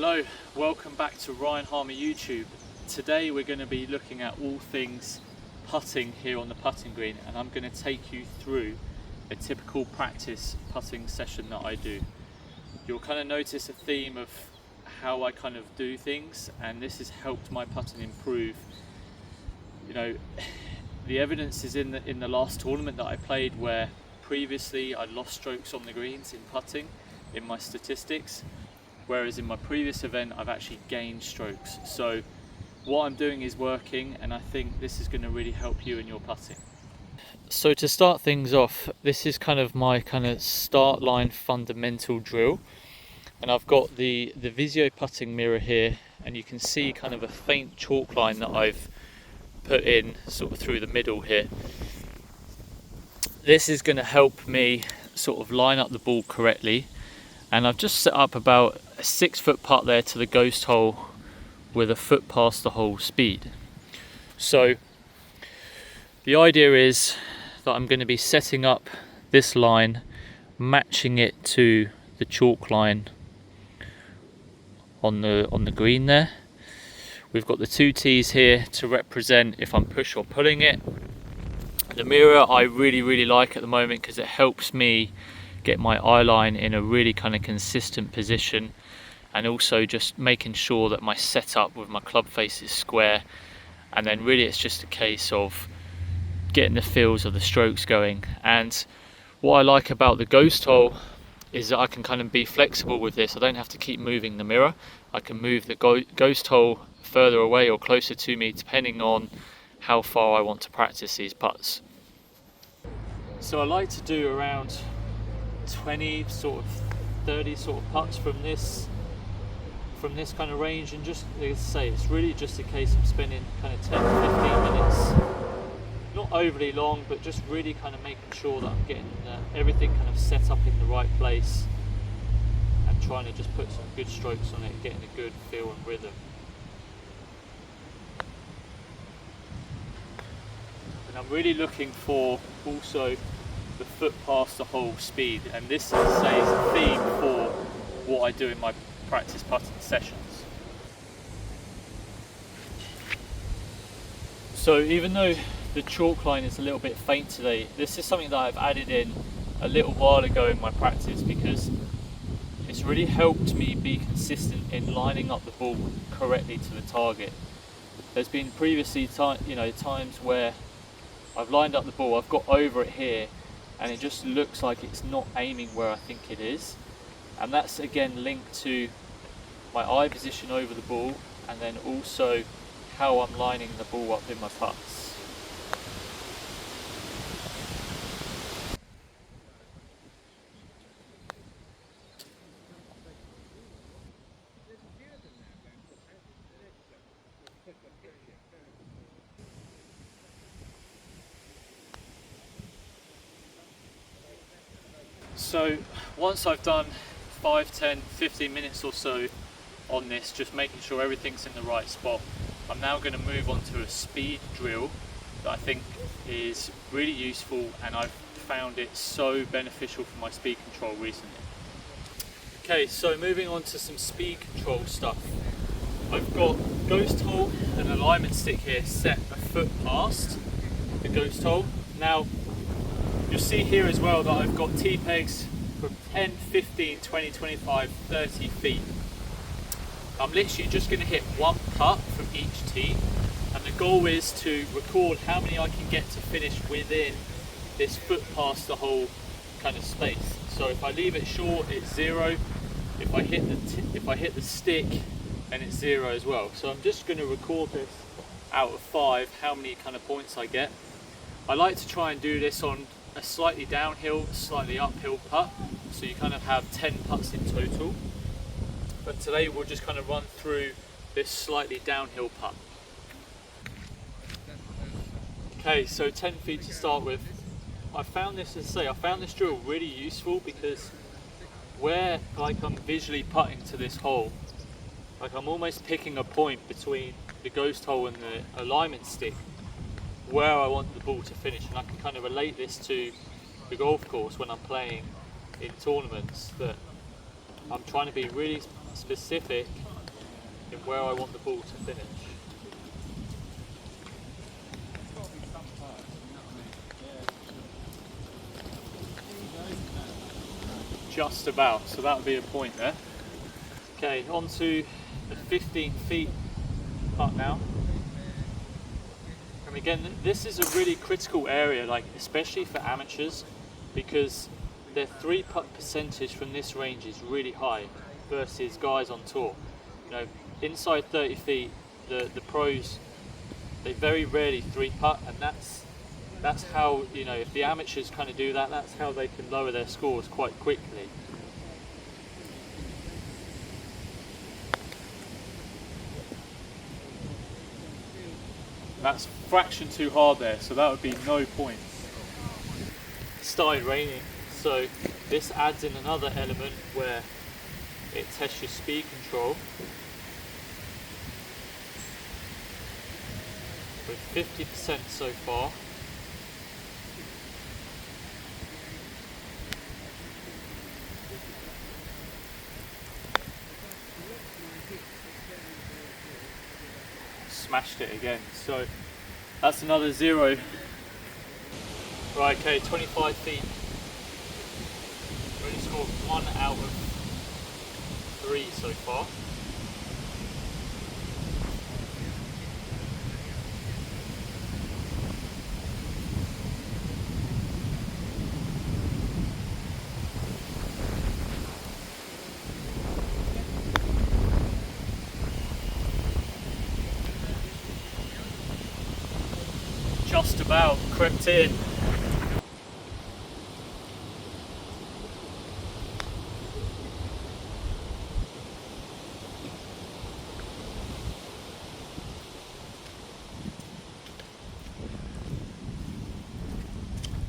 Hello, welcome back to Ryan Harmer YouTube. Today we're going to be looking at all things putting here on the putting green, and I'm going to take you through a typical practice putting session that I do. You'll kind of notice a theme of how I kind of do things, and this has helped my putting improve. You know, the evidence is in the last tournament that I played, where previously I lost strokes on the greens in putting in my statistics, whereas in my previous event I've actually gained strokes. So what I'm doing is working, and I think this is going to really help you in your putting. So to start things off, this is kind of my start line fundamental drill, and I've got the Visio putting mirror here, and you can see kind of a faint chalk line that I've put in sort of through the middle here. This is going to help me sort of line up the ball correctly, and I've just set up about a 6-foot putt there to the ghost hole with a foot past the hole speed. So the idea is that I'm going to be setting up this line, matching it to the chalk line on the green there. We've got the 2 tees here to represent if I'm push or pulling it. The mirror I really like at the moment, because it helps me get my eye line in a really kind of consistent position, and also just making sure that my setup with my club face is square. And then really it's just a case of getting the feels of the strokes going. And what I like about the ghost hole is that I can kind of be flexible with this. I don't have to keep moving the mirror. I can move the ghost hole further away or closer to me, depending on how far I want to practice these putts. So I like to do around 20 sort of 30 sort of putts from this kind of range, and just as I say, it's really just a case of spending kind of 10 to 15 minutes, not overly long, but just really kind of making sure that I'm getting everything kind of set up in the right place, and trying to just put some good strokes on it, getting a good feel and rhythm. And I'm really looking for also the foot past the hole speed, and this, as I say, is a theme for what I do in my practice putting sessions. So even though the chalk line is a little bit faint today, this is something that I've added in a little while ago in my practice, because it's really helped me be consistent in lining up the ball correctly to the target. There's been previously times where I've lined up the ball, I've got over it here, and it just looks like it's not aiming where I think it is. And that's again linked to my eye position over the ball, and then also how I'm lining the ball up in my putts. So once I've done 5, 10, 15 minutes or so on this, just making sure everything's in the right spot, I'm now going to move on to a speed drill that I think is really useful, and I've found it so beneficial for my speed control recently. Okay, so moving on to some speed control stuff. I've got ghost hole and alignment stick here set a foot past the ghost hole. Now you'll see here as well that I've got T-pegs from 10, 15, 20, 25, 30 feet. I'm literally just going to hit one putt from each tee, and the goal is to record how many I can get to finish within this foot past the hole kind of space. So if I leave it short, it's 0. If I hit the stick, then it's 0 as well. So I'm just going to record this out of 5, how many kind of points I get. I like to try and do this on a slightly downhill, slightly uphill putt, so you kind of have 10 putts in total. But today we'll just kind of run through this slightly downhill putt. Okay, so 10 feet to start with. I found this drill really useful, because where I'm visually putting to this hole, I'm almost picking a point between the ghost hole and the alignment stick where I want the ball to finish, and I can kind of relate this to the golf course when I'm playing in tournaments, that I'm trying to be really specific in where I want the ball to finish. Just about, so that would be a point there. Okay, on to the 15 feet putt now. And again, this is a really critical area, like especially for amateurs, because their 3-putt percentage from this range is really high versus guys on tour. You know, inside 30 feet, the pros, they very rarely 3-putt, and that's how, you know, if the amateurs kind of do that, that's how they can lower their scores quite quickly. That's fraction too hard there, so that would be no points. It started raining, so this adds in another element where it tests your speed control. With 50% so far. Smashed it again, so that's another 0. Right, okay, 25 feet. Already scored 1 out of 3 so far. Just about crept in.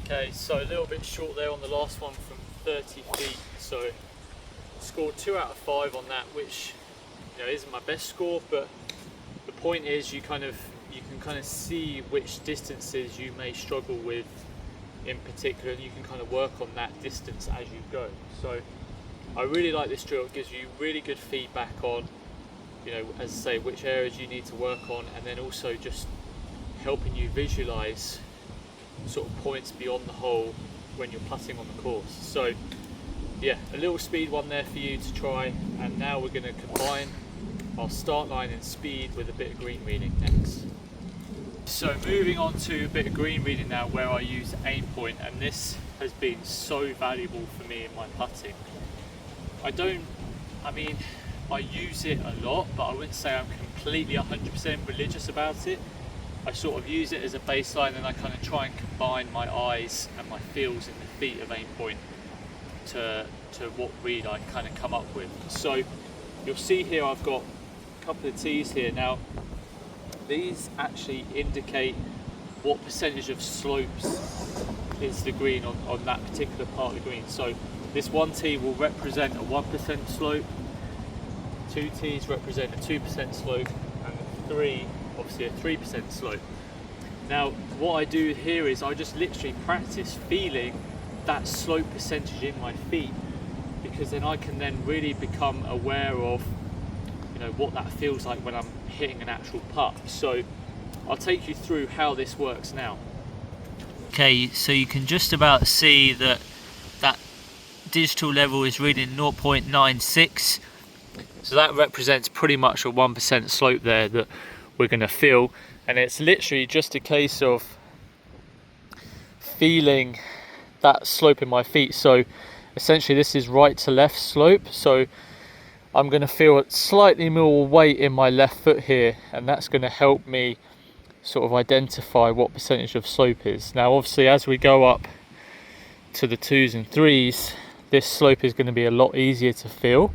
Okay, so a little bit short there on the last one from 30 feet. So scored 2 out of 5 on that, which, you know, isn't my best score, but the point is you can kind of see which distances you may struggle with in particular, and you can kind of work on that distance as you go. So I really like this drill. It gives you really good feedback on, you know, as I say, which areas you need to work on, and then also just helping you visualize sort of points beyond the hole when you're putting on the course. So yeah, a little speed one there for you to try, and now we're going to combine our start line and speed with a bit of green reading next. So moving on to a bit of green reading now, where I use aim point, and this has been so valuable for me in my putting. I use it a lot, but I wouldn't say I'm completely 100% religious about it. I sort of use it as a baseline, and I kind of try and combine my eyes and my feels in the feet of aim point to what read I kind of come up with. So you'll see here I've got a couple of tees here. Now these actually indicate what percentage of slopes is the green on that particular part of the green. So this one tee will represent a 1% slope, 2 tees represent a 2% slope, and 3 obviously a 3% slope. Now what I do here is I just literally practice feeling that slope percentage in my feet, because then I can then really become aware of, you know, what that feels like when I'm hitting an actual putt. So I'll take you through how this works now. Okay, so you can just about see that that digital level is reading 0.96. So that represents pretty much a 1% slope there that we're going to feel, and it's literally just a case of feeling that slope in my feet. So essentially this is right to left slope, so I'm going to feel slightly more weight in my left foot here, and that's going to help me sort of identify what percentage of slope is. Now obviously as we go up to the 2s and 3s, this slope is going to be a lot easier to feel.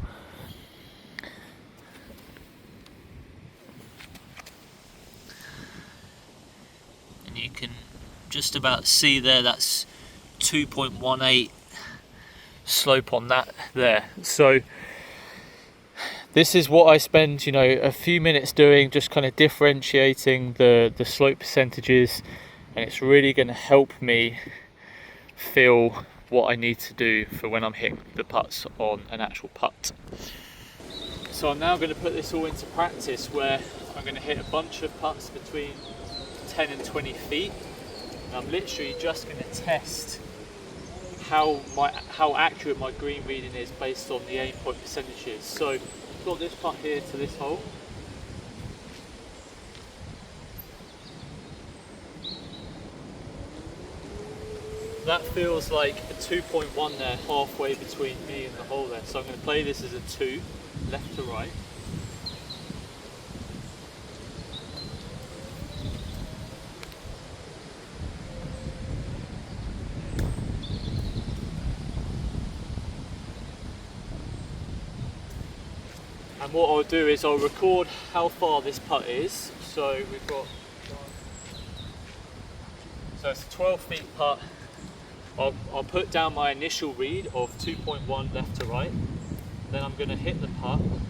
And you can just about see there, that's 2.18 slope on that there. So this is what I spend, you know, a few minutes doing, just kind of differentiating the slope percentages, and it's really going to help me feel what I need to do for when I'm hitting the putts on an actual putt. So I'm now going to put this all into practice where I'm going to hit a bunch of putts between 10 and 20 feet. And I'm literally just going to test how accurate my green reading is based on the aim point percentages. So I've got this putt here to this hole. That feels like a 2.1 there, halfway between me and the hole there. So I'm going to play this as a 2, left to right. And what I'll do is I'll record how far this putt is. So we've got, so it's a 12 feet putt. I'll put down my initial read of 2.1 left to right. Then I'm going to hit the putt. And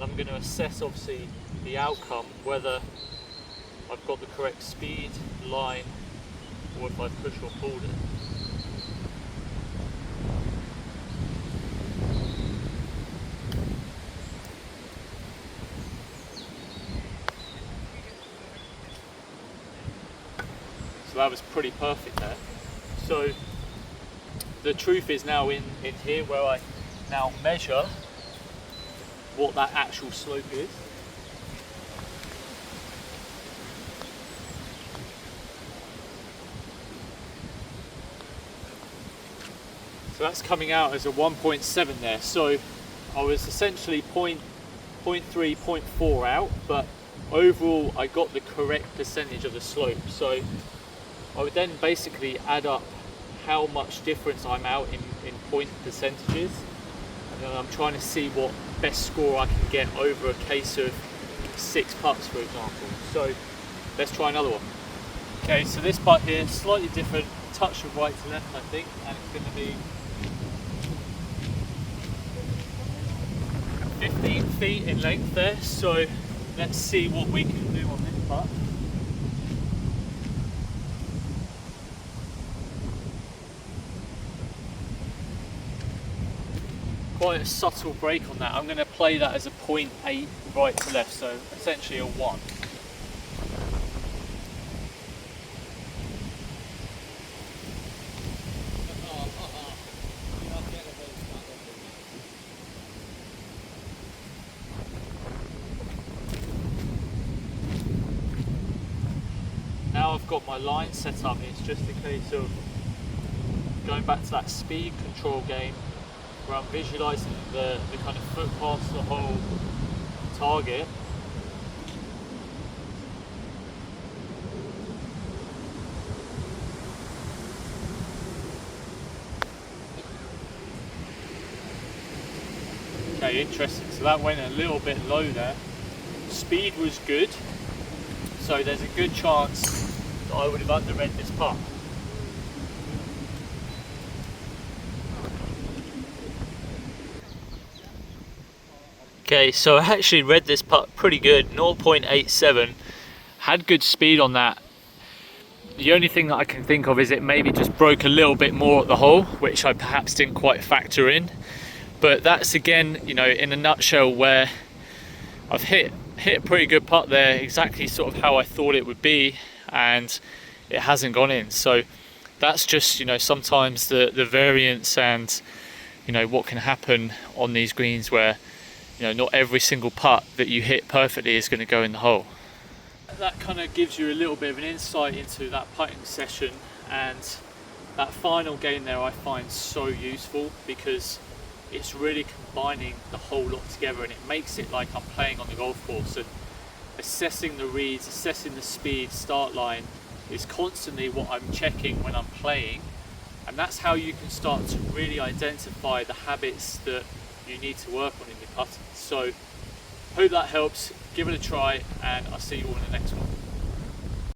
I'm going to assess obviously the outcome, whether I've got the correct speed, line, or if I push or pulled it. So that was pretty perfect there. So the truth is now in here where I now measure what that actual slope is. So that's coming out as a 1.7 there. So I was essentially 0.3, 0.4 out, but overall I got the correct percentage of the slope. So I would then basically add up how much difference I'm out in point percentages, and then I'm trying to see what best score I can get over a case of 6 putts, for example. So let's try another one. Okay, so this putt here, slightly different, touch of right to left I think, and it's going to be 15 feet in length there, so let's see what we can do on this putt. Quite a subtle break on that. I'm going to play that as a 0.8 right to left, so essentially a 1. Now I've got my line set up, it's just a case of going back to that speed control game where I'm visualising the kind of foot past the whole target. Okay, interesting. So that went a little bit low there. Speed was good, so there's a good chance that I would have underread this putt. Okay, so I actually read this putt pretty good, 0.87, had good speed on that. The only thing that I can think of is it maybe just broke a little bit more at the hole, which I perhaps didn't quite factor in. But that's again, you know, in a nutshell where I've hit a pretty good putt there, exactly sort of how I thought it would be, and it hasn't gone in. So that's just, you know, sometimes the variance and, you know, what can happen on these greens where, you know, not every single putt that you hit perfectly is going to go in the hole. That kind of gives you a little bit of an insight into that putting session, and that final game there I find so useful because it's really combining the whole lot together, and it makes it like I'm playing on the golf course, and assessing the reads, assessing the speed, start line is constantly what I'm checking when I'm playing, and that's how you can start to really identify the habits that you need to work on in your putting. So hope that helps, give it a try, and I'll see you all in the next one.